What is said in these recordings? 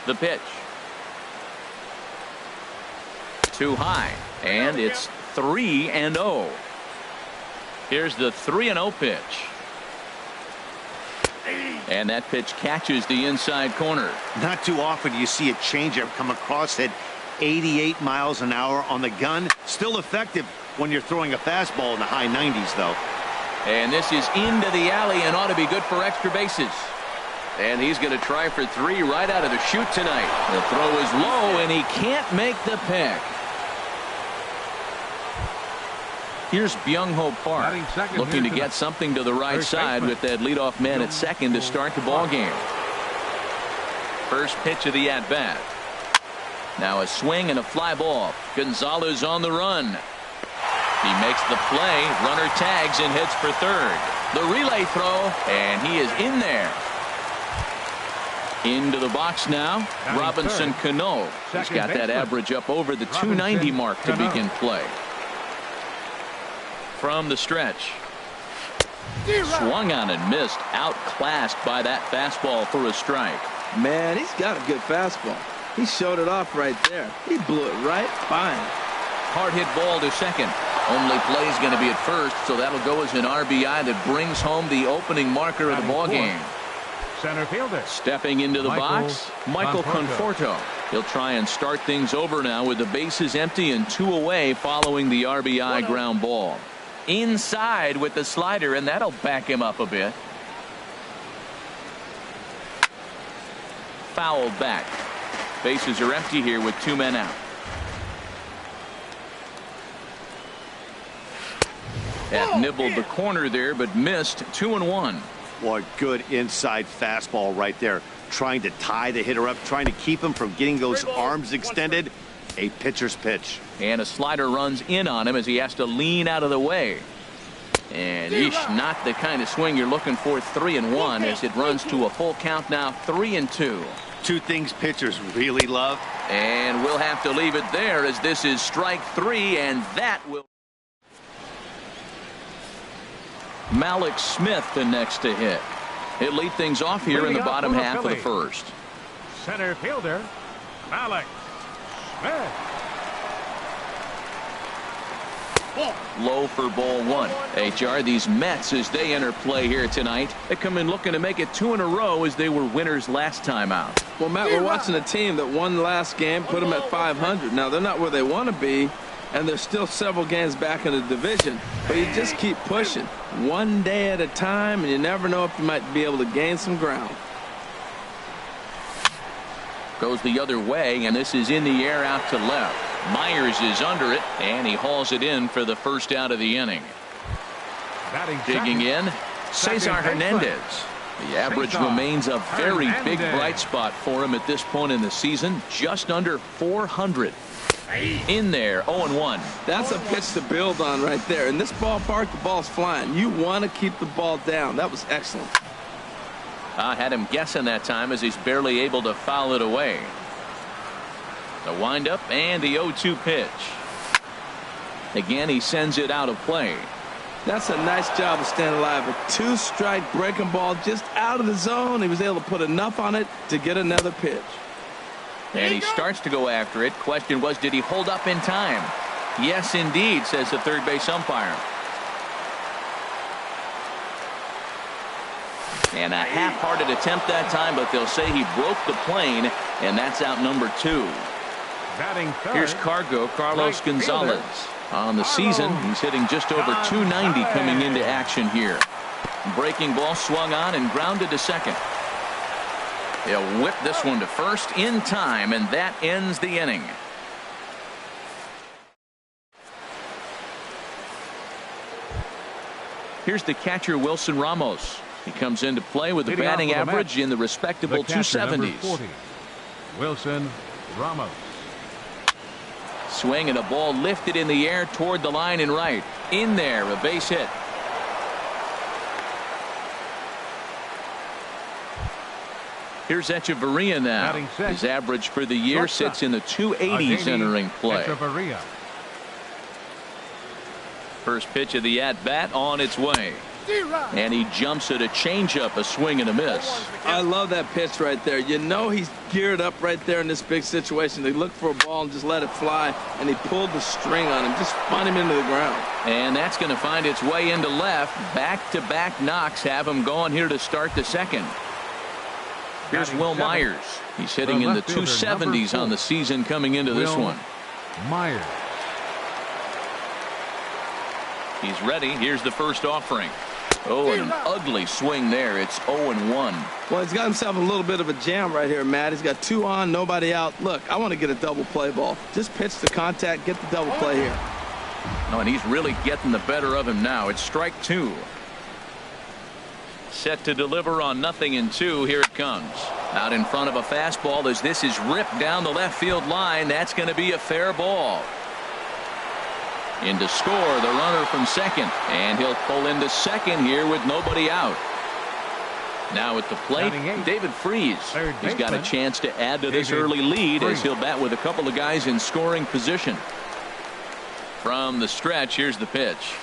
The pitch. Too high, and it's 3-0. Here's the 3-0 pitch. And that pitch catches the inside corner. Not too often do you see a changeup come across at 88 miles an hour on the gun. Still effective when you're throwing a fastball in the high 90s, though. And this is into the alley and ought to be good for extra bases. And he's going to try for 3 right out of the chute tonight. The throw is low, and he can't make the pick. Here's Byung-ho Park looking to get something to the right side with that leadoff man at second to start the ball game. First pitch of the at-bat. Now a swing and a fly ball. Gonzalez on the run. He makes the play. Runner tags and hits for third. The relay throw, and he is in there. Into the box now. Robinson Cano. He's got that average up over the 290 mark to begin play. From the stretch. Swung on and missed. Outclassed by that fastball for a strike. Man, he's got a good fastball. He showed it off right there. He blew it right by him. Hard hit ball to second. Only play is going to be at first, so that'll go as an RBI that brings home the opening marker of the ball game. Center fielder. Stepping into the box, Michael Conforto. He'll try and start things over now with the bases empty and 2 away following the RBI ground ball. Inside with the slider, and that'll back him up a bit. Fouled back. Bases are empty here with 2 men out. That nibbled the corner there, but missed. 2-1. Boy, good inside fastball right there. Trying to tie the hitter up, trying to keep him from getting those arms extended. A pitcher's pitch. And a slider runs in on him as he has to lean out of the way. And not the kind of swing you're looking for. 3-1 as it runs to a full count now. 3-2. 2 things pitchers really love. And we'll have to leave it there as this is strike 3, and that will. Malik Smith the next to hit. He'll lead things off here in the bottom half of the first. Center fielder Malik Smith. Low for ball 1. HR, these Mets, as they enter play here tonight, they come in looking to make it 2 in a row as they were winners last time out. Well, Matt, we're watching a team that won last game, put them at 500. Now, they're not where they want to be, and there's still several games back in the division, but you just keep pushing one day at a time, and you never know if you might be able to gain some ground. Goes the other way, and this is in the air out to left. Myers is under it, and he hauls it in for the first out of the inning. Digging in, Cesar Hernandez. The average remains a very big bright spot for him at this point in the season, just under 400. In there, 0-1. That's a pitch to build on right there. In this ballpark, the ball's flying. You want to keep the ball down. That was excellent. I had him guessing that time as he's barely able to foul it away. The windup and the 0-2 pitch. Again, he sends it out of play. That's a nice job of staying alive. A 2-strike breaking ball just out of the zone. He was able to put enough on it to get another pitch. And he starts to go after it. Question was, did he hold up in time? Yes, indeed, says the third base umpire. And a half-hearted attempt that time, but they'll say he broke the plane, and that's out number 2. Here's Cargo, Carlos Gonzalez. On the season, he's hitting just over 290 coming into action here. Breaking ball swung on and grounded to second. He'll whip this one to first in time, and that ends the inning. Here's the catcher, Wilson Ramos. He comes into play with a batting average in the respectable 270s. Wilson Ramos. Swing and a ball lifted in the air toward the line and right. In there, a base hit. Here's Echeverria now. His average for the year sits in the 280s entering play. First pitch of the at-bat on its way. And he jumps at a changeup, a swing and a miss. I love that pitch right there. You know he's geared up right there in this big situation. They look for a ball and just let it fly, and he pulled the string on him, just spun him into the ground. And that's going to find its way into left. Back-to-back knocks have him going here to start the second. Here's Will Myers. He's hitting in the 270s on the season coming into this one. Myers. He's ready. Here's the first offering. Oh, and an ugly swing there. It's 0-1. Well, he's got himself a little bit of a jam right here, Matt. He's got 2 on, nobody out. Look, I want to get a double play ball. Just pitch the contact, get the double play here. Oh, and he's really getting the better of him now. It's strike 2. Set to deliver on 0-2. Here it comes. Out in front of a fastball as this is ripped down the left field line. That's going to be a fair ball. In to score, the runner from second, and he'll pull into second here with nobody out. Now at the plate, David Freese. He's got a chance to add to this early lead as he'll bat with a couple of guys in scoring position. From the stretch, here's the pitch.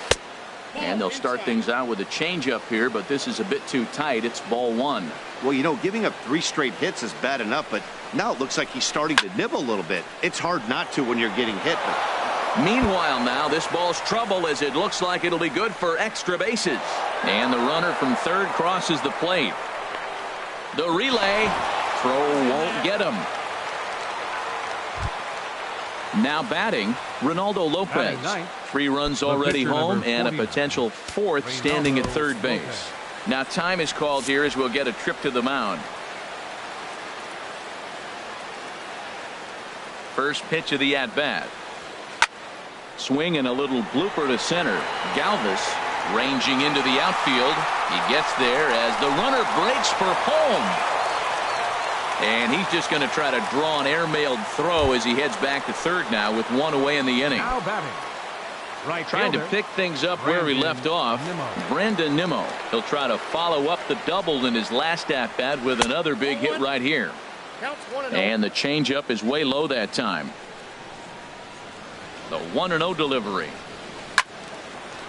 And they'll start things out with a changeup here, but this is a bit too tight. It's ball 1. Well, you know, giving up 3 straight hits is bad enough, but now it looks like he's starting to nibble a little bit. It's hard not to when you're getting hit. Meanwhile, now this ball's trouble as it looks like it'll be good for extra bases. And the runner from third crosses the plate. The relay throw won't get him. Now batting, Ronaldo Lopez. 3 runs already home and a potential 4th standing at third base. Now time is called here as we'll get a trip to the mound. First pitch of the at-bat. Swing and a little blooper to center. Galvis ranging into the outfield. He gets there as the runner breaks for home. And he's just going to try to draw an airmailed throw as he heads back to third now with 1 away in the inning. Now batting. Right Trying to pick things up where he left off. Brandon Nimmo. He'll try to follow up the double in his last at-bat with another big hit right here. And the changeup is way low that time. The 1-0 delivery.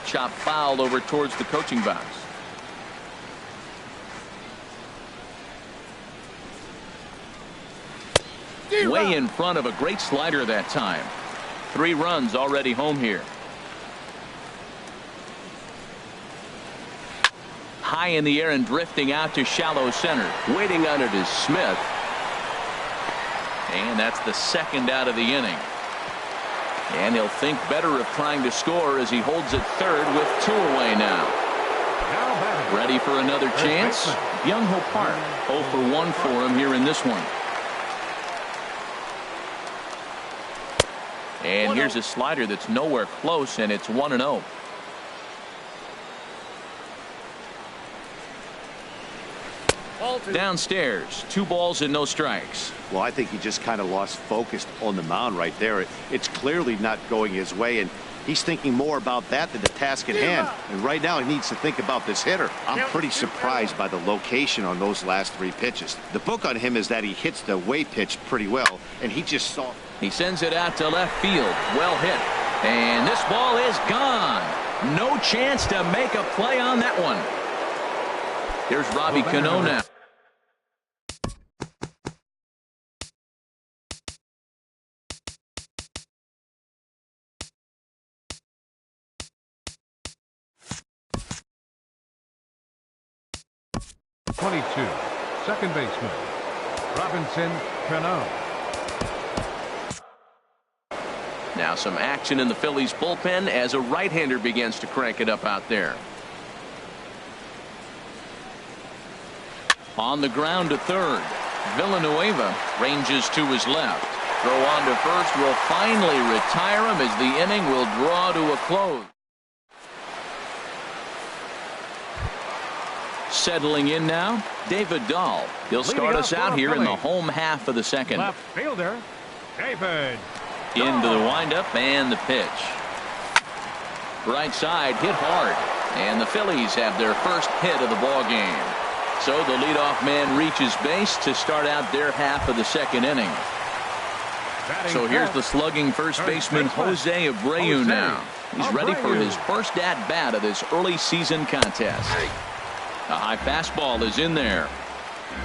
Chop foul over towards the coaching box. Way in front of a great slider that time. 3 runs already home here. High in the air and drifting out to shallow center. Waiting on it is Smith. And that's the second out of the inning. And he'll think better of trying to score as he holds it third with 2 away now. Ready for another chance? Byung-ho Park. 0 for 1 for him here in this one. And here's a slider that's nowhere close, and it's 1-0. Downstairs, 2 balls and no strikes. Well, I think he just kind of lost focus on the mound right there. It's clearly not going his way, and he's thinking more about that than the task at hand. And right now he needs to think about this hitter. I'm pretty surprised by the location on those last 3 pitches. The book on him is that he hits the away pitch pretty well, and he just saw. He sends it out to left field. Well hit. And this ball is gone. No chance to make a play on that one. Here's Robbie Cano now. Second baseman, Robinson Cano. Now some action in the Phillies bullpen as a right-hander begins to crank it up out there. On the ground to third. Villanueva ranges to his left. Throw on to first will finally retire him as the inning will draw to a close. Settling in now, David Dahl. He'll start us out here in the home half of the second. Left fielder, David. Into the windup and the pitch. Right side hit hard. And the Phillies have their first hit of the ball game. So the leadoff man reaches base to start out their half of the second inning. So here's the slugging first baseman Jose Abreu now. He's ready for his first at-bat of this early season contest. A high fastball is in there.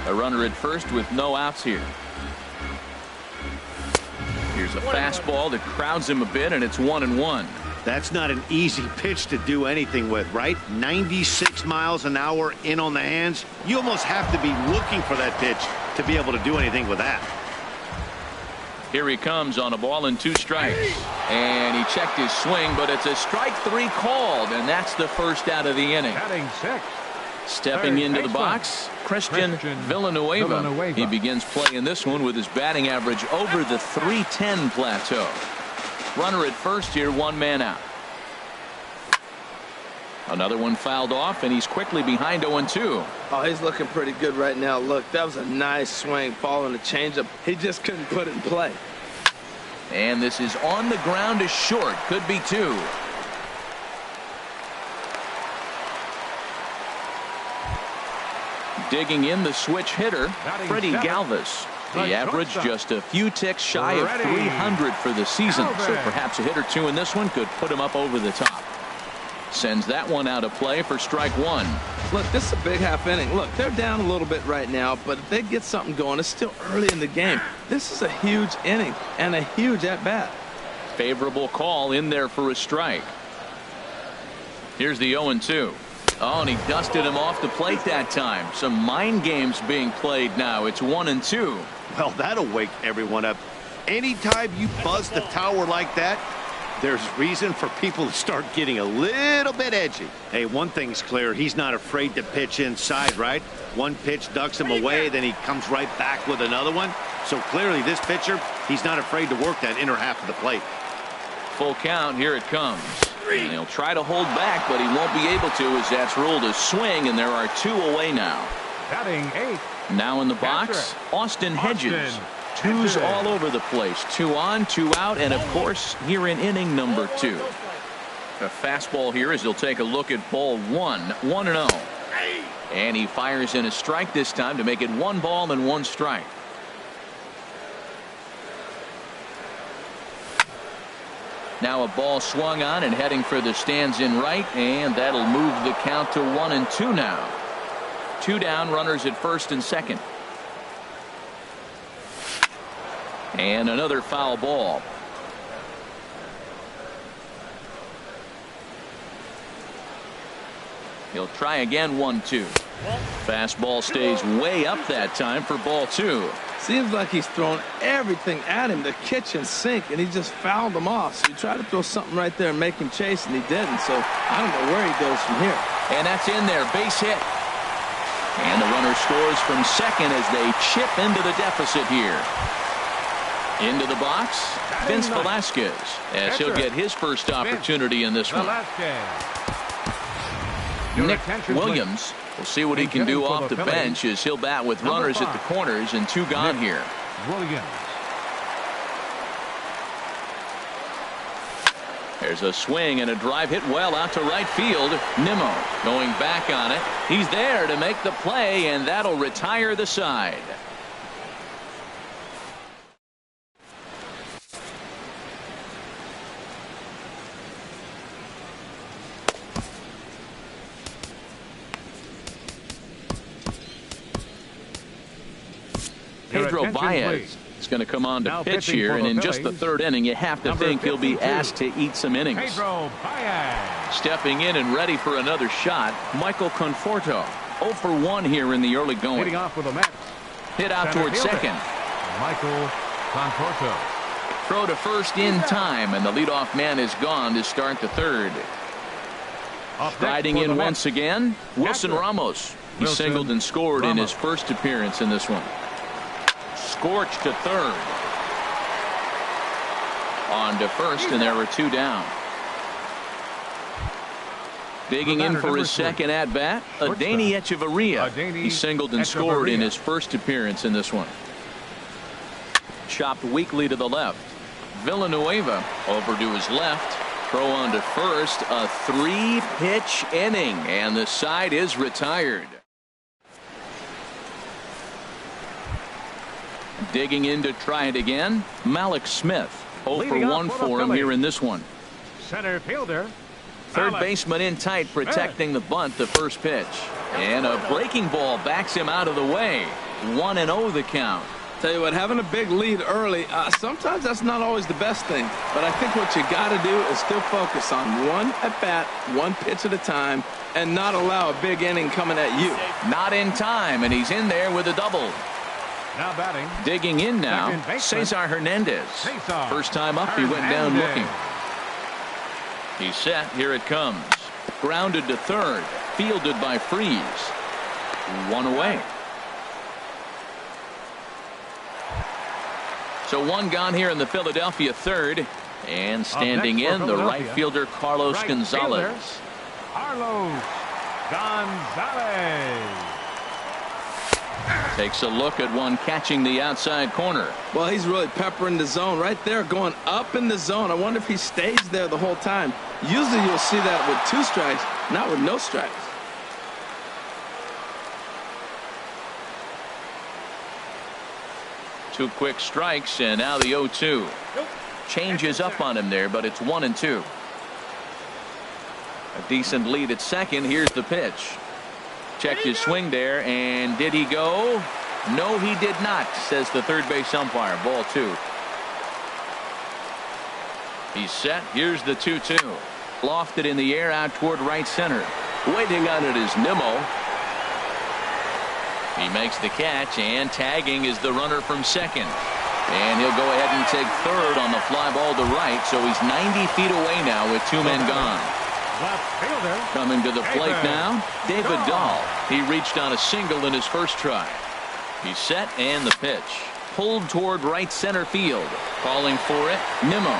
A runner at first with no outs here. Here's a fastball that crowds him a bit, and it's 1-1. That's not an easy pitch to do anything with, right? 96 miles an hour in on the hands. You almost have to be looking for that pitch to be able to do anything with that. Here he comes on a ball and 2 strikes. And he checked his swing, but it's a strike 3 called, and that's the first out of the inning. Batting 6. Stepping into the box, Christian Villanueva. He begins play in this one with his batting average over the .310 plateau. Runner at first here, 1 man out. Another one fouled off, and he's quickly behind 0-2. Oh, he's looking pretty good right now. Look, that was a nice swing following the changeup. He just couldn't put it in play. And this is on the ground to short. Could be 2. Digging in the switch hitter, Freddie Galvis. The average just a few ticks shy of 300 for the season, so perhaps a hit or 2 in this one could put him up over the top. Sends that one out of play for strike 1. Look, this is a big half inning. Look, they're down a little bit right now, but if they get something going, it's still early in the game. This is a huge inning and a huge at-bat. Favorable call in there for a strike. Here's the 0-2. Oh, and he dusted him off the plate that time. Some mind games being played now. It's 1-2. Well, that'll wake everyone up. Anytime you buzz the tower like that, there's reason for people to start getting a little bit edgy. Hey, one thing's clear. He's not afraid to pitch inside, right? One pitch ducks him away, then he comes right back with another one. So clearly this pitcher, he's not afraid to work that inner half of the plate. Full count. Here it comes. And he'll try to hold back, but he won't be able to, as that's ruled a swing, and there are 2 away now. Batting 8. Now in the box, Austin Hedges. 2s all over the place. 2 on, 2 out, and of course here in inning number 2. A fastball here as he'll take a look at ball 1. 1-0. And he fires in a strike this time to make it 1 ball and 1 strike. Now a ball swung on and heading for the stands in right, and that'll move the count to 1-2 now. 2 down, runners at first and second. And another foul ball. He'll try again. 1-2. Fastball stays way up that time for ball 2. Seems like he's thrown everything at him, the kitchen sink, and he just fouled him off. So he tried to throw something right there and make him chase, and he didn't. So I don't know where he goes from here. And that's in there. Base hit. And the runner scores from second as they chip into the deficit here. Into the box, Vince Velasquez, as he'll get his first opportunity in this one. Nick Williams will see what he can do off the bench as he'll bat with runners at the corners and 2 gone here. Williams. There's a swing and a drive hit well out to right field. Nimmo going back on it. He's there to make the play, and that'll retire the side. Pedro Baez is going to come on to pitch here, and in just the 3rd inning, you have to think he'll be asked to eat some innings. Pedro Baez. Stepping in and ready for another shot, Michael Conforto. 0 for 1 here in the early going. Hitting off with a match. Hit out towards second. Michael Conforto. Throw to first in time, and the leadoff man is gone to start the 3rd. Striding in once again, Wilson Ramos. He singled and scored in his first appearance in this one. Scorched to 3rd. On to first, and there were 2 down. Digging in for his second at-bat, Adeiny Echeverria. He singled and scored in his first appearance in this one. Chopped weakly to the left. Villanueva over to his left. Throw on to first. A 3-pitch inning, and the side is retired. Digging in to try it again, Malik Smith. 0 for 1 for him here in this one. center fielder. Third baseman in tight, protecting the bunt, the first pitch. And a breaking ball backs him out of the way. 1-0 the count. Tell you what, having a big lead early, sometimes that's not always the best thing. But I think what you got to do is still focus on one at-bat, one pitch at a time, and not allow a big inning coming at you. Not in time, and he's in there with a double. Now batting. Digging in now, Cesar Hernandez. First time up, he went down looking. He's set. Here it comes. Grounded to third. Fielded by Freeze. One away. So one gone here in the Philadelphia third. And standing in, the right fielder, Carlos Gonzalez. Carlos Gonzalez. Takes a look at one catching the outside corner. Well, he's really peppering the zone right there, going up in the zone. I wonder if he stays there the whole time. Usually you'll see that with 2 strikes, not with no strikes. Two quick strikes, and now the 0-2. Changes up on him there, but it's 1-2. A decent lead at second. Here's the pitch. Checked his swing there, and did he go? No, he did not, says the third base umpire. Ball 2. He's set. Here's the 2-2. Lofted in the air out toward right center. Waiting on it is Nimmo. He makes the catch, and tagging is the runner from second. And he'll go ahead and take third on the fly ball to right, so he's 90 feet away now with 2 men gone. Left fielder. Coming to the plate now, David Dahl. He reached on a single in his first try. He's set, and the pitch. Pulled toward right center field. Calling for it, Nimmo.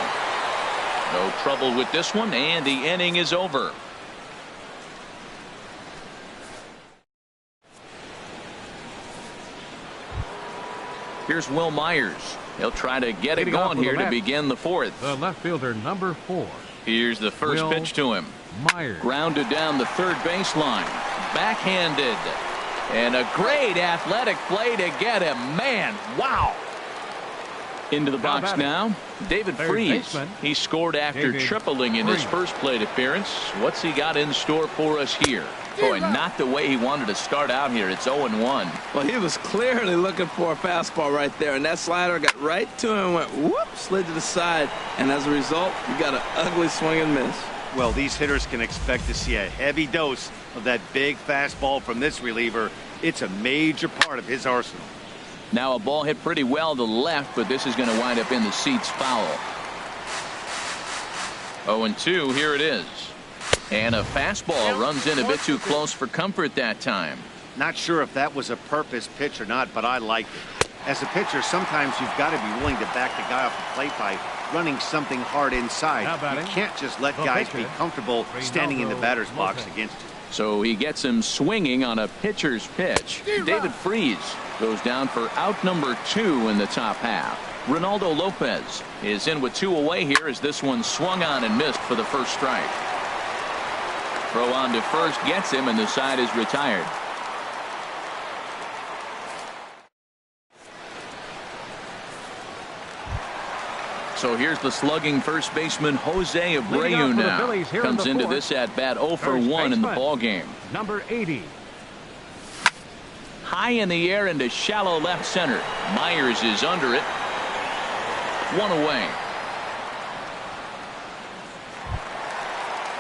No trouble with this one, and the inning is over. Here's Will Myers. He'll try to get it going here to begin the fourth. The left fielder, number 4. Here's the first pitch to him. Myers. Grounded down the third baseline. Backhanded. And a great athletic play to get him. Man, wow. Into the box now, David Freeze. He scored after tripling in his first plate appearance. What's he got in store for us here? Boy, not the way he wanted to start out here. It's 0-1. Well, he was clearly looking for a fastball right there, and that slider got right to him and went whoop, slid to the side, and as a result, you got an ugly swing and miss. Well, these hitters can expect to see a heavy dose of that big fastball from this reliever. It's a major part of his arsenal. Now a ball hit pretty well to the left, but this is going to wind up in the seats foul. 0-2, here it is. And a fastball runs in a bit too close for comfort that time. Not sure if that was a purpose pitch or not, but I liked it. As a pitcher, sometimes you've got to be willing to back the guy off the plate by running something hard inside. You can't just let guys be comfortable standing in the batter's box against you. So he gets him swinging on a pitcher's pitch. David Freeze goes down for out number 2 in the top half. Ronaldo Lopez is in with 2 away here as this one swung on and missed for the first strike. Throw on to first gets him, and the side is retired. So here's the slugging first baseman Jose Abreu now. Comes into this at bat 0 for 1 in the ball game. Number 80. High in the air into shallow left center. Myers is under it. 1 away.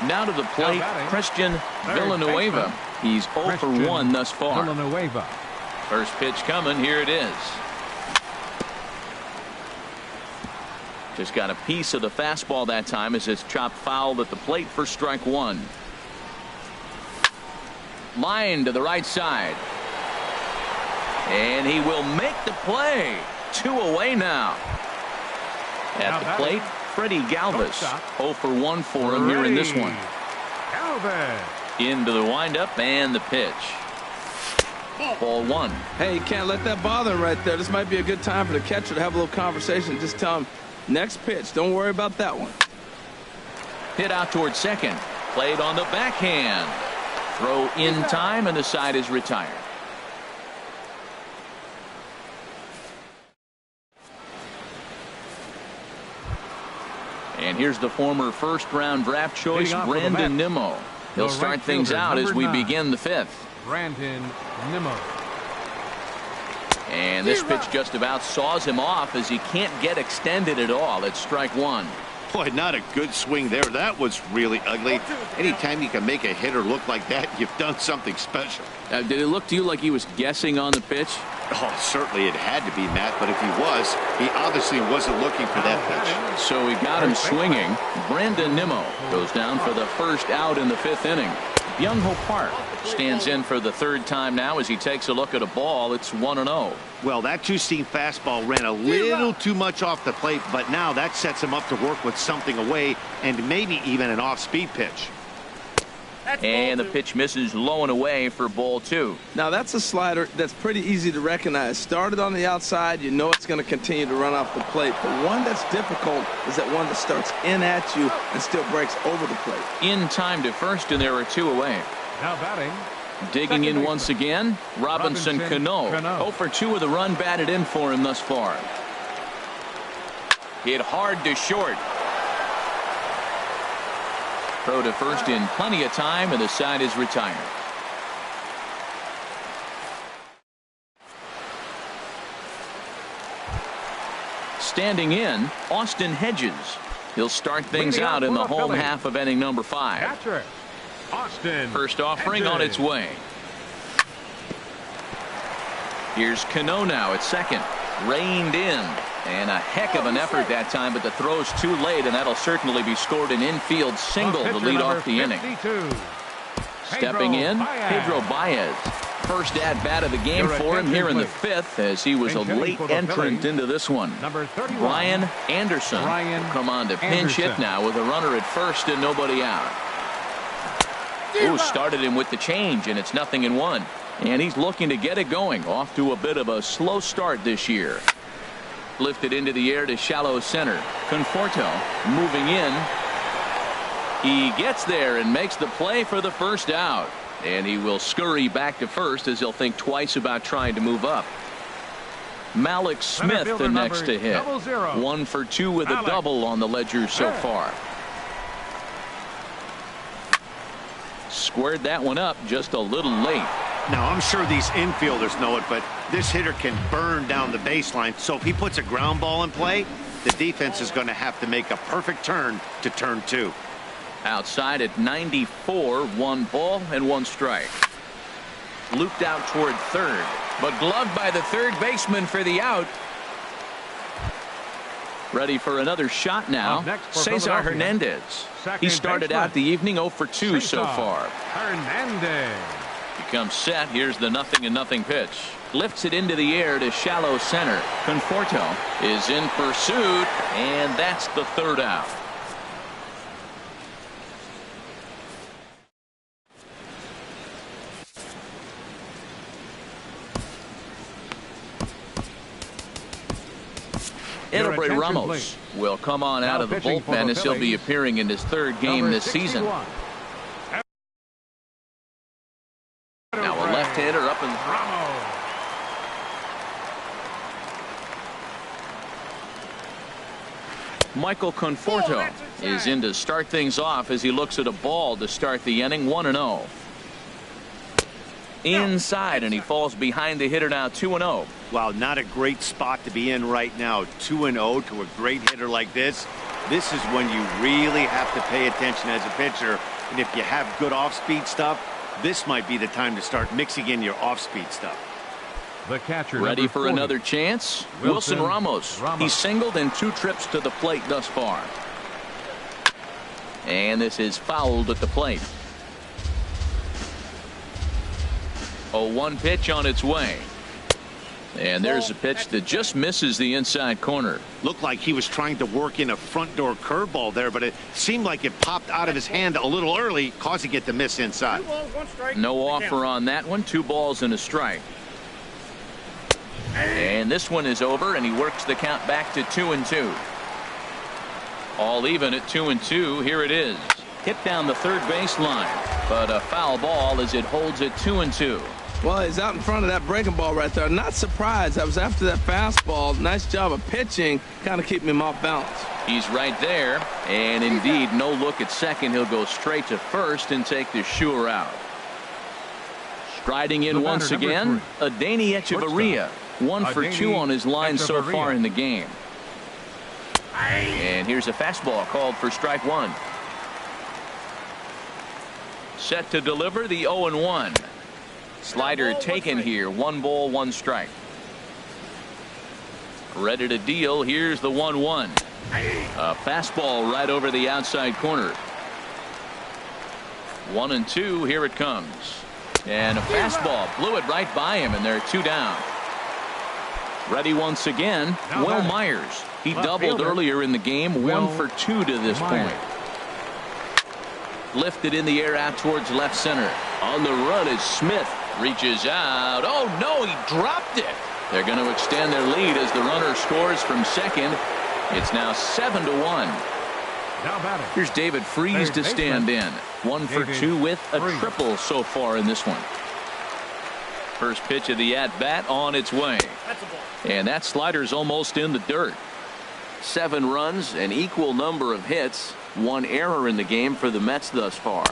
Now to the plate, Christian Villanueva. He's 0 for 1 thus far. Villanueva. First pitch coming. Here it is. Just got a piece of the fastball that time as it's chopped foul at the plate for strike 1. Line to the right side. And he will make the play. 2 away now. At the plate, Freddie Galvis. 0 for 1 for him here in this one. Into the windup and the pitch. Ball 1. Hey, you can't let that bother him right there. This might be a good time for the catcher to have a little conversation. Just tell him, next pitch, don't worry about that one. Hit out towards second. Played on the backhand. Throw in time, and the side is retired. And here's the former first-round draft choice, Brandon Nimmo. He'll start things out as we begin the fifth. Brandon Nimmo. And this pitch just about saws him off as he can't get extended at all. It's strike one. Boy, not a good swing there. That was really ugly. Anytime you can make a hitter look like that, you've done something special. Did it look to you like he was guessing on the pitch? Oh, certainly it had to be, Matt, but if he was, he obviously wasn't looking for that pitch. So he got him swinging. Brandon Nimmo goes down for the first out in the fifth inning. Byung-ho Park stands in for the third time now as he takes a look at a ball. It's 1-0. Well, that two-seam fastball ran a little too much off the plate, but now that sets him up to work with something away and maybe even an off-speed pitch. And the pitch misses low and away for ball two. Now that's a slider that's pretty easy to recognize. Started on the outside, you know it's going to continue to run off the plate. But one that's difficult is that one that starts in at you and still breaks over the plate. In time to first, and there are two away. Now batting. Digging in once again, Robinson Cano. 0 for 2 with a run batted in for him thus far. Hit hard to short. Throw to first in plenty of time, and the side is retired. Standing in, Austin Hedges. He'll start things out in the home half of inning number 5. Catcher, Austin First offering Hedges. on its way. Here's Cano now at second. Reined in. And a heck of an effort that time, but the throw's too late, and that'll certainly be scored an infield single to lead off the inning. Stepping in, Pedro Baez. First at-bat of the game for him here in the fifth, as he was a late entrant into this one. Brian Anderson will come on to pinch hit now with a runner at first and nobody out. Ooh, started him with the change, and it's 0-1. And he's looking to get it going. Off to a bit of a slow start this year. Lifted into the air to shallow center. Conforto moving in. He gets there and makes the play for the first out. And he will scurry back to first as he'll think twice about trying to move up. Malik Smith the next to hit. 1 for 2 with a double on the ledger so far. Squared that one up just a little late. Now, I'm sure these infielders know it, but this hitter can burn down the baseline. So if he puts a ground ball in play, the defense is going to have to make a perfect turn to turn 2. Outside at 94, 1 ball and 1 strike. Looped out toward third, but gloved by the third baseman for the out. Ready for another shot now. Cesar Hernandez. He started out the evening 0 for 2 so far. Hernandez. He comes set. Here's the 0-0 pitch. Lifts it into the air to shallow center. Conforto is in pursuit, and that's the third out. Edilbray Ramos will come on out of the bullpen as he'll be appearing in his third game this season. Now a left-hander up in Michael Conforto is in to start things off as he looks at a ball to start the inning. 1-0. Inside, and he falls behind the hitter now. 2-0. Wow, not a great spot to be in right now. 2-0 to a great hitter like this. This is when you really have to pay attention as a pitcher. And if you have good off-speed stuff, this might be the time to start mixing in your off-speed stuff. The catcher ready for 40. Another chance. Wilson Ramos. He's singled in 2 trips to the plate thus far. And this is fouled at the plate. 0-1 pitch on its way. And there's a pitch that just misses the inside corner. Looked like he was trying to work in a front door curveball there, but it seemed like it popped out of his hand a little early, causing it to miss inside. No offer on that one. 2 balls and a strike. And this one is over, and he works the count back to 2-2. All even at 2-2. Here it is. Hit down the third baseline, but a foul ball as it holds at 2-2. Well, he's out in front of that breaking ball right there. Not surprised. I was after that fastball. Nice job of pitching, kind of keeping him off balance. He's right there, and indeed no look at second. He'll go straight to first and take the sure out. Striding in once again, Adeiny Echeverria, 1 for 2 on his line so far in the game. And here's a fastball called for strike 1. Set to deliver the 0-1. Slider taken here. 1 ball, 1 strike. Ready to deal. Here's the 1-1. A fastball right over the outside corner. 1-2. Here it comes. And a fastball blew it right by him, and they're 2 down. Ready once again. Will Myers. He doubled earlier in the game. 1 for 2 to this point. Lifted in the air out towards left center. On the run is Smith. Reaches out. Oh no, he dropped it. They're going to extend their lead as the runner scores from second. It's now 7-1. Here's David Freese to stand in. 1 for 2 with a triple so far in this one. First pitch of the at-bat on its way. And that slider's almost in the dirt. 7 runs, an equal number of hits, 1 error in the game for the Mets thus far.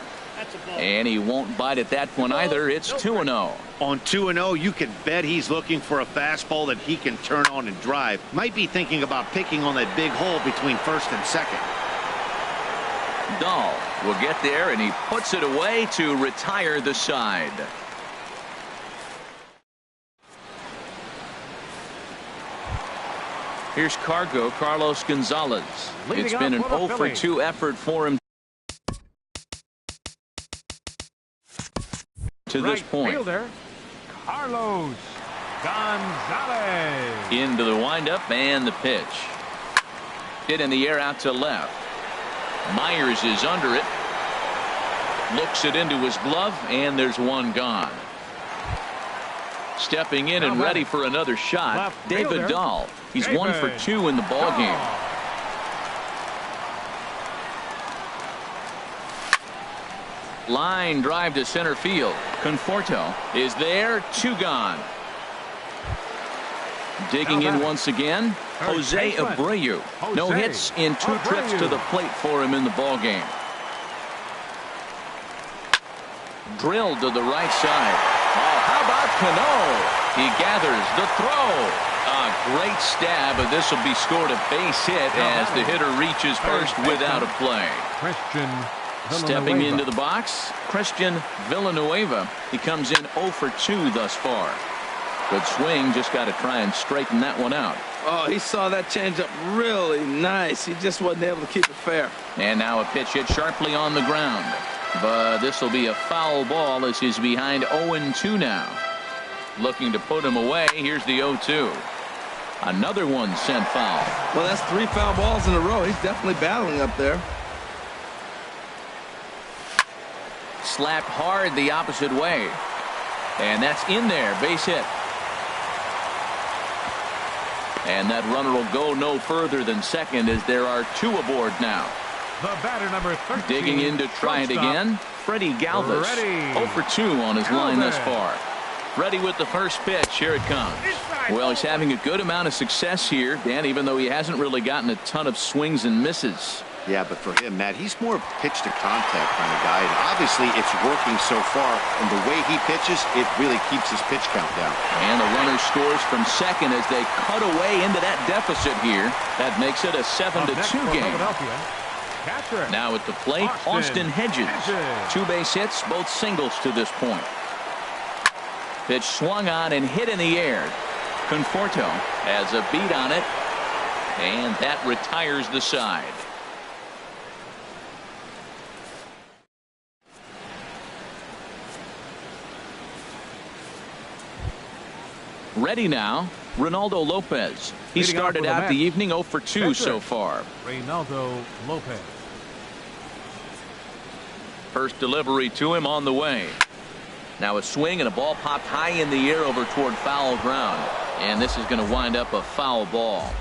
And he won't bite at that one either. It's 2-0. On 2-0, you can bet he's looking for a fastball that he can turn on and drive. Might be thinking about picking on that big hole between first and second. Dahl will get there, and he puts it away to retire the side. Here's Carlos Gonzalez. It's been an 0 for 2 effort for him to this point. Carlos Gonzalez. Into the windup and the pitch. Hit in the air out to left. Myers is under it. Looks it into his glove, and there's 1 gone. Stepping in and ready for another shot, David Dahl. He's 1 for 2 in the ball game. Line drive to center field. Conforto is there. 2 gone. Digging in once again, Jose Abreu. No hits in 2 trips to the plate for him in the ball game. Drilled to the right side. Oh, how about Cano? He gathers the throw. A great stab, but this will be scored a base hit as the hitter reaches first without a play. Stepping into the box, Christian Villanueva. He comes in 0 for 2 thus far. Good swing, just got to try and straighten that one out. Oh, he saw that changeup really nice. He just wasn't able to keep it fair. And now a pitch hit sharply on the ground. But this will be a foul ball as he's behind 0-2 now. Looking to put him away. Here's the 0-2. Another one sent foul. Well, that's 3 foul balls in a row. He's definitely battling up there. Slapped hard the opposite way. And that's in there. Base hit. And that runner will go no further than second as there are 2 aboard now. The batter number 13. Digging in to try it again. Freddie Galvis. 0 for 2 on his line thus far. Ready with the first pitch. Here it comes. Well, he's having a good amount of success here, Dan, even though he hasn't really gotten a ton of swings and misses. Yeah, but for him, Matt, he's more pitch to contact kind of guy. And obviously, it's working so far. And the way he pitches, it really keeps his pitch count down. And the runner scores from second as they cut away into that deficit here. That makes it a 7-2 game. Now at the plate, Austin Hedges. 2 base hits, both singles to this point. Pitch swung on and hit in the air. Conforto has a beat on it, and that retires the side. Ready now, Reynaldo Lopez. He started out the evening 0 for 2 so far. Reynaldo Lopez. First delivery to him on the way. Now a swing and a ball popped high in the air over toward foul ground. And this is going to wind up a foul ball.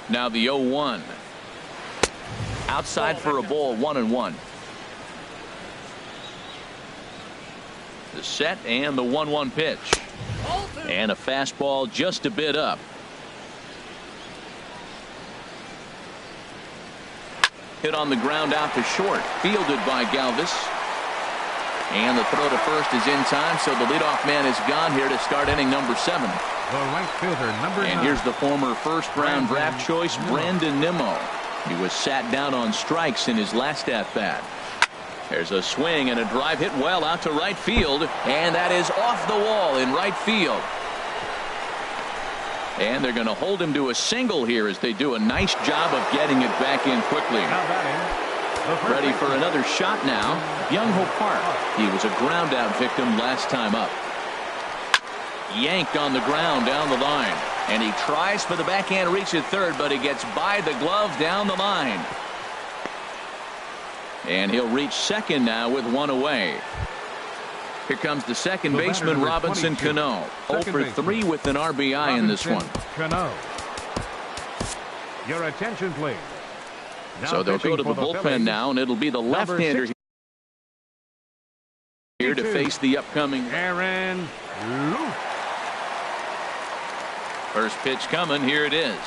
Now the 0-1. Outside for a ball, 1-1. The set and the 1-1 pitch. And a fastball just a bit up. Hit on the ground out to short. Fielded by Galvis. And the throw to first is in time, so the leadoff man is gone here to start inning number 7. The right fielder, number 9. And here's the former first-round draft choice, Brandon Nimmo. He was sat down on strikes in his last at-bat. There's a swing and a drive hit well out to right field, and that is off the wall in right field. And they're going to hold him to a single here as they do a nice job of getting it back in quickly. Ready for another shot now. Byung-ho Park. He was a ground out victim last time up. Yanked on the ground down the line. And he tries for the backhand reach at third, but he gets by the glove down the line. And he'll reach second now with one away. Here comes the second baseman, Robinson Cano. 0 for 3 with an RBI in this one. Cano. Your attention, please. So they'll go to the bullpen now, and it'll be the left-hander here to face the upcoming. Aaron Luke. First pitch coming. Here it is.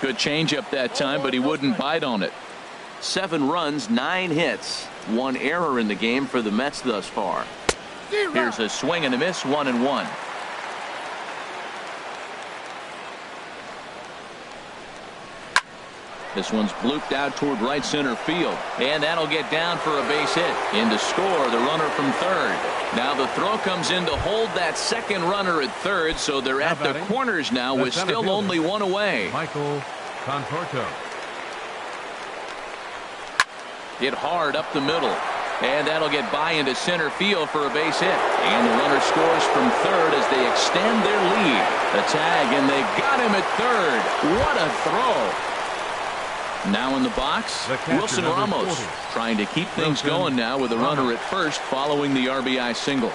Good changeup that time, but he wouldn't bite on it. 7 runs, 9 hits, 1 error in the game for the Mets thus far. Here's a swing and a miss, 1-1. This one's blooped out toward right center field, and that'll get down for a base hit. In to score the runner from third. Now the throw comes in to hold that second runner at third, so they're at the corners now with still only 1 away. Michael Conforto. Hit hard up the middle, and that'll get by into center field for a base hit. And the runner scores from third as they extend their lead. The tag, and they got him at third. What a throw. Now in the box, Wilson Ramos 40. trying to keep things going now with a runner at first following the RBI single.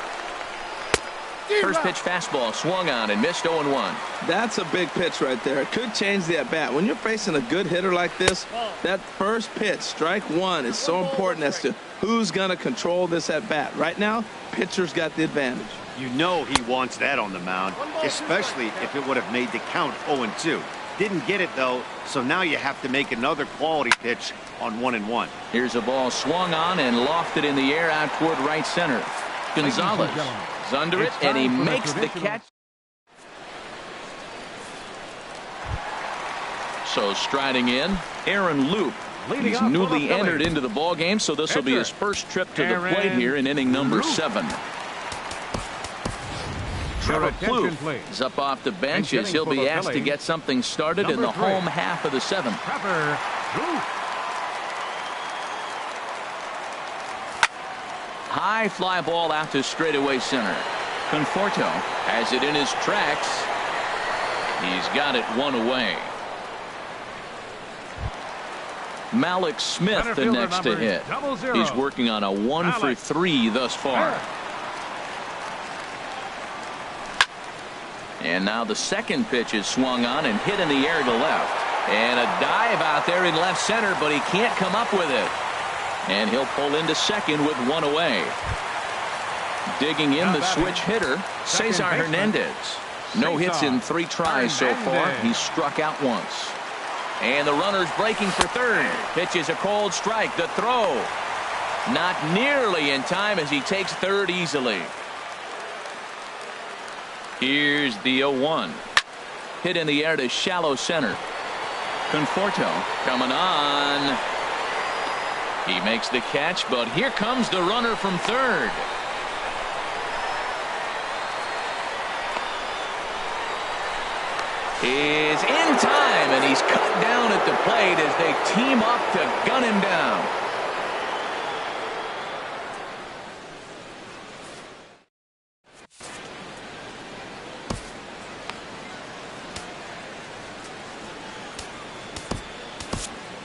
First pitch fastball swung on and missed 0-1. That's a big pitch right there. It could change the at-bat. When you're facing a good hitter like this, that first pitch, strike one, is so important as to who's going to control this at-bat. Right now, pitcher's got the advantage. You know he wants that on the mound, especially if it would have made the count 0-2. Didn't get it, though, so now you have to make another quality pitch on 1-1. Here's a ball swung on and lofted in the air out toward right center. Gonzalez is under it, and he makes the catch. So striding in, Aaron Luke. He's newly entered into the ball game, so this will be his first trip to the plate here in inning number 7. Trevor Plouffe is up off the bench as he'll be asked to get something started in the home half of the 7th. High fly ball out to straightaway center. Conforto has it in his tracks. He's got it 1 away. Malik Smith the next to hit. He's working on a 1 for 3 thus far. And now the second pitch is swung on and hit in the air to left. And a dive out there in left center, but he can't come up with it. And he'll pull into second with 1 away. Digging in the switch hitter, Cesar Hernandez. No hits in 3 tries so far. He's struck out once. And the runner's breaking for third. Pitch is a cold strike. The throw not nearly in time as he takes third easily. Here's the 0-1. Hit in the air to shallow center. Conforto coming on. He makes the catch, but here comes the runner from third. Is in time, and he's cut down at the plate as they team up to gun him down.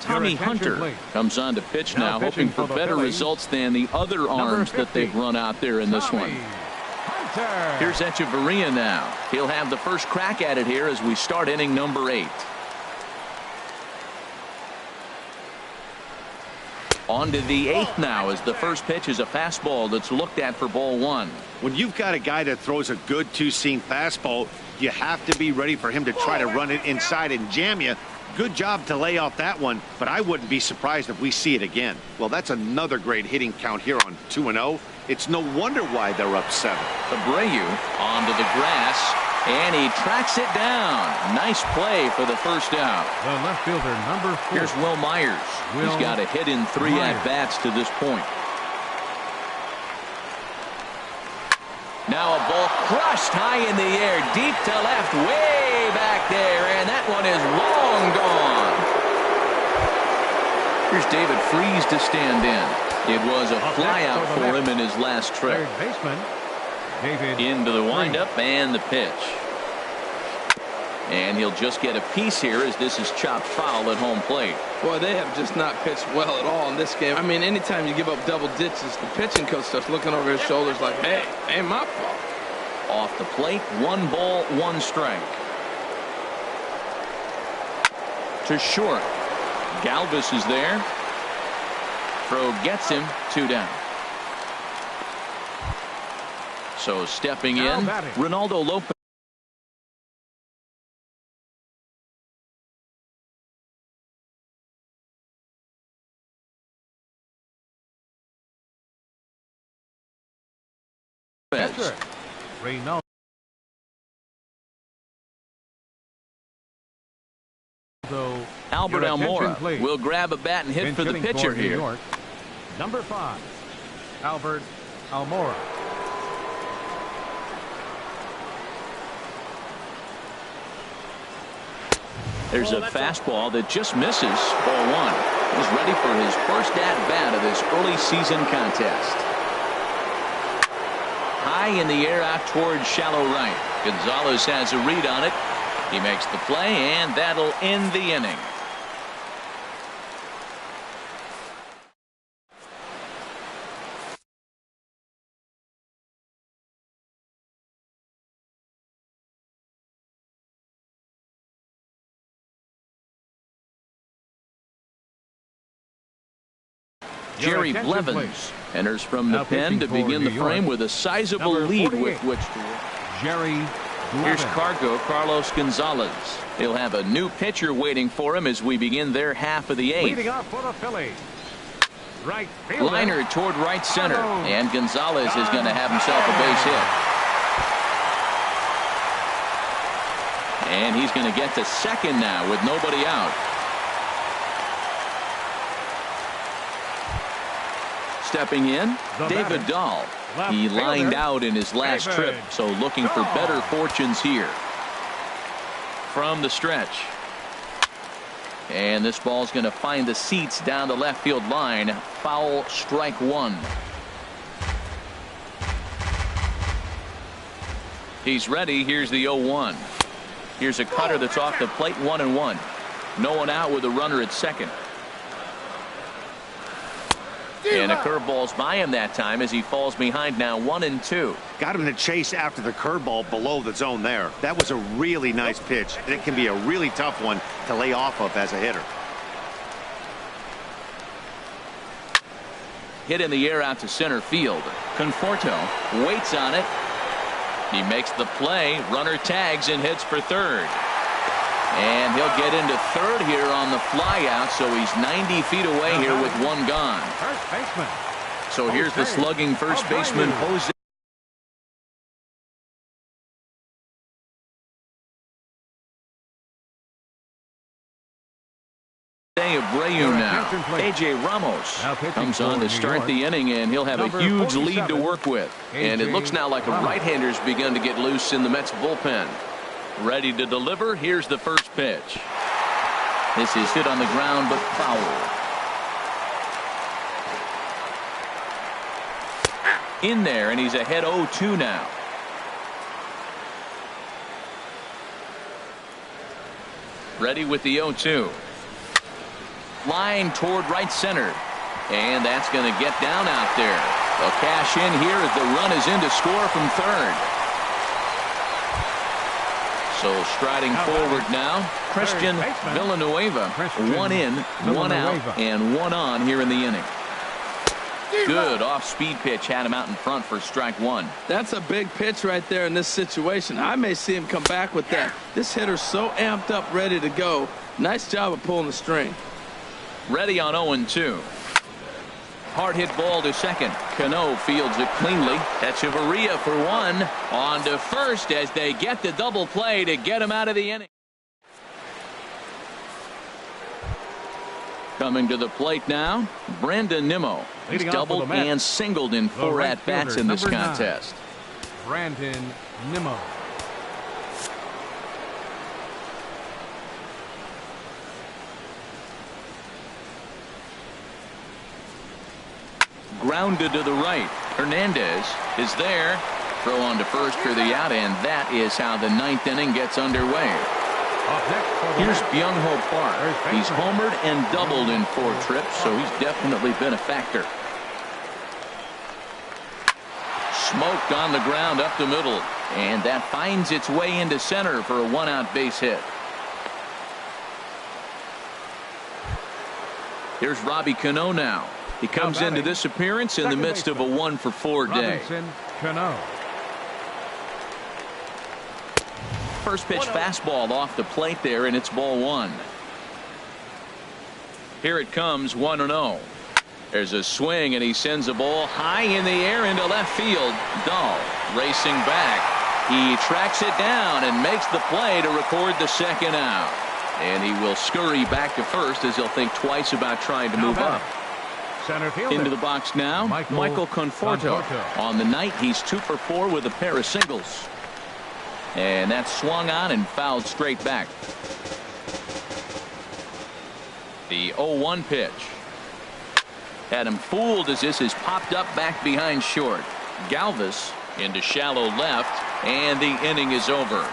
Tommy Hunter comes on to pitch now, hoping for better results than the other arms that they've run out there in this one. Here's Echeverria now. He'll have the first crack at it here as we start inning number 8. On to the 8th now as the first pitch is a fastball that's looked at for ball 1. When you've got a guy that throws a good 2-seam fastball, You have to be ready for him to try to run it inside and jam you. Good job to lay off that one, but I wouldn't be surprised if we see it again. Well, that's another great hitting count here on 2-0. It's no wonder why they're up 7. Abreu onto the grass, and he tracks it down. Nice play for the first out. The left fielder, number 4. Here's Will Myers. He's got a hit in 3 at-bats to this point. Now a ball crushed high in the air, deep to left, way back there, and that one is long gone. Here's David Freese to stand in. It was a flyout for him in his last trip. Third baseman, David into the windup and the pitch. And he'll just get a piece here as this is chopped foul at home plate. Boy, they have just not pitched well at all in this game. I mean, anytime you give up double digits, the pitching coach starts looking over his shoulders like, hey, ain't my fault. Off the plate, 1 ball, 1 strike. To short. Galvis is there. Throw gets him, 2 down. So stepping in, Ronaldo Lopez. Ronaldo. Albert Almora will grab a bat and hit for the pitcher here. York, number 5, Albert Almora. There's a fastball that just misses. Ball 1. He's ready for his first at-bat of this early season contest. High in the air out towards shallow right. Gonzalez has a read on it. He makes the play, and that'll end the inning. Jerry Blevins enters from the pen to begin the frame with a sizable lead with which to work. Jerry Blevins. Here's Cargo, Carlos Gonzalez. He'll have a new pitcher waiting for him as we begin their half of the 8th. Leading off for the Phillies. Right fielder. Liner toward right center, and Gonzalez is going to have himself a base hit. And he's going to get to second now with nobody out. Stepping in, David Dahl. He lined out in his last trip, so looking for better fortunes here. From the stretch. And this ball's going to find the seats down the left field line. Foul, strike 1. He's ready. Here's the 0-1. Here's a cutter that's off the plate, 1-1. No one out with a runner at second. And a curveball's by him that time as he falls behind now 1-2. Got him to chase after the curveball below the zone there. That was a really nice pitch, and it can be a really tough one to lay off of as a hitter. Hit in the air out to center field. Conforto waits on it. He makes the play. Runner tags and hits for third. And he'll get into third here on the flyout, so he's 90 feet away here with 1 gone. First baseman. So here's the slugging first baseman, Jose. Abreu now. A.J. Ramos comes on to start the inning, and he'll have a huge lead to work with. And it looks now like a right-hander's begun to get loose in the Mets bullpen. Ready to deliver. Here's the first pitch. This is hit on the ground but foul. In there, and he's ahead 0-2 now. Ready with the 0-2. Line toward right center. And that's going to get down out there. They'll cash in here as the run is in to score from third. So striding forward now, Christian Villanueva. 1 in, 1 out, and 1 on here in the inning. Good off-speed pitch had him out in front for strike one. That's a big pitch right there in this situation. I may see him come back with that. This hitter's so amped up, ready to go. Nice job of pulling the string. Ready on 0-2. Hard hit ball to second. Cano fields it cleanly. Echeverria for one. On to first as they get the double play to get him out of the inning. Coming to the plate now, Brandon Nimmo. He's doubled and singled in 4 at-bats in this contest. Brandon Nimmo. Grounded to the right. Hernandez is there. Throw on to first for the out, and that is how the 9th inning gets underway. Here's Byung-Ho Park. He's homered and doubled in 4 trips, so he's definitely been a factor. Smoked on the ground up the middle, and that finds its way into center for a 1-out base hit. Here's Robbie Cano now. He comes into this appearance in the midst of a 1-for-4 day. Cano. First pitch fastball off the plate there, and it's ball 1. Here it comes, 1-0. There's a swing, and he sends a ball high in the air into left field. Dahl racing back. He tracks it down and makes the play to record the 2nd out. And he will scurry back to first as he'll think twice about trying to move up. Center fielder. Into the box now, Michael Conforto. On the night, he's 2-for-4 with a pair of singles. And that's swung on and fouled straight back. The 0-1 pitch. Had him fooled as this is popped up back behind short. Galvis into shallow left, and the inning is over.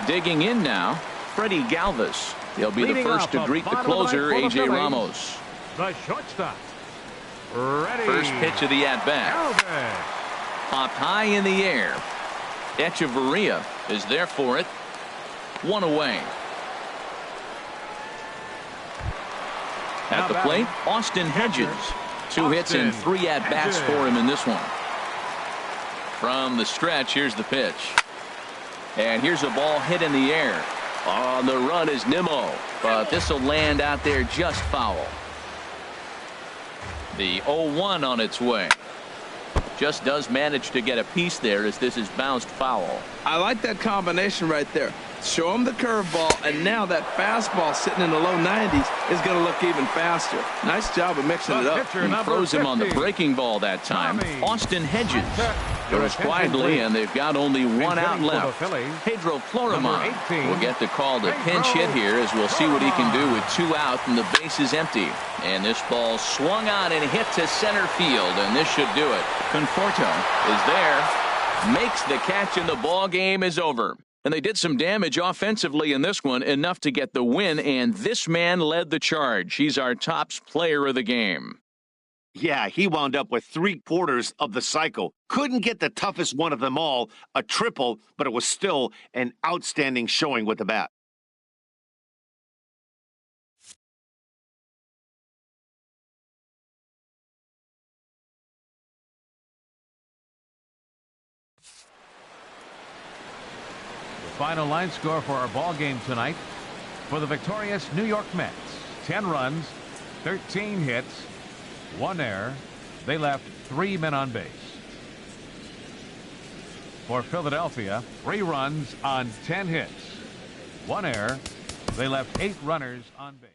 Digging in now, Freddie Galvis. He'll be the first to greet the closer, A.J. Ramos. The shortstop. Ready. First pitch of the at-bat. Popped high in the air. Echeverria is there for it. 1 away. At the plate, Austin Hedges. 2 hits and 3 at-bats for him in this one. From the stretch, here's the pitch. And here's a ball hit in the air. On the run is Nimmo, but this will land out there just foul. The 0-1 on its way. Just does manage to get a piece there as this is bounced foul. I like that combination right there. Show him the curveball, and now that fastball sitting in the low 90s is going to look even faster. Nice job of mixing it up. He throws him on the breaking ball that time. Austin Hedges goes quietly, and they've got only 1 out left. Pedro Florimon will get the call to pinch hit here, as we'll see what he can do with 2 out and the base is empty. And this ball swung on and hit to center field, and this should do it. Conforto is there, makes the catch, and the ball game is over. And they did some damage offensively in this one, enough to get the win, and this man led the charge. He's our top player of the game. Yeah, he wound up with 3/4 of the cycle. Couldn't get the toughest one of them all, a triple, but it was still an outstanding showing with the bat. Final line score for our ball game tonight. For the victorious New York Mets, 10 runs, 13 hits, 1 error. They left 3 men on base. For Philadelphia, 3 runs on 10 hits, 1 error. They left 8 runners on base.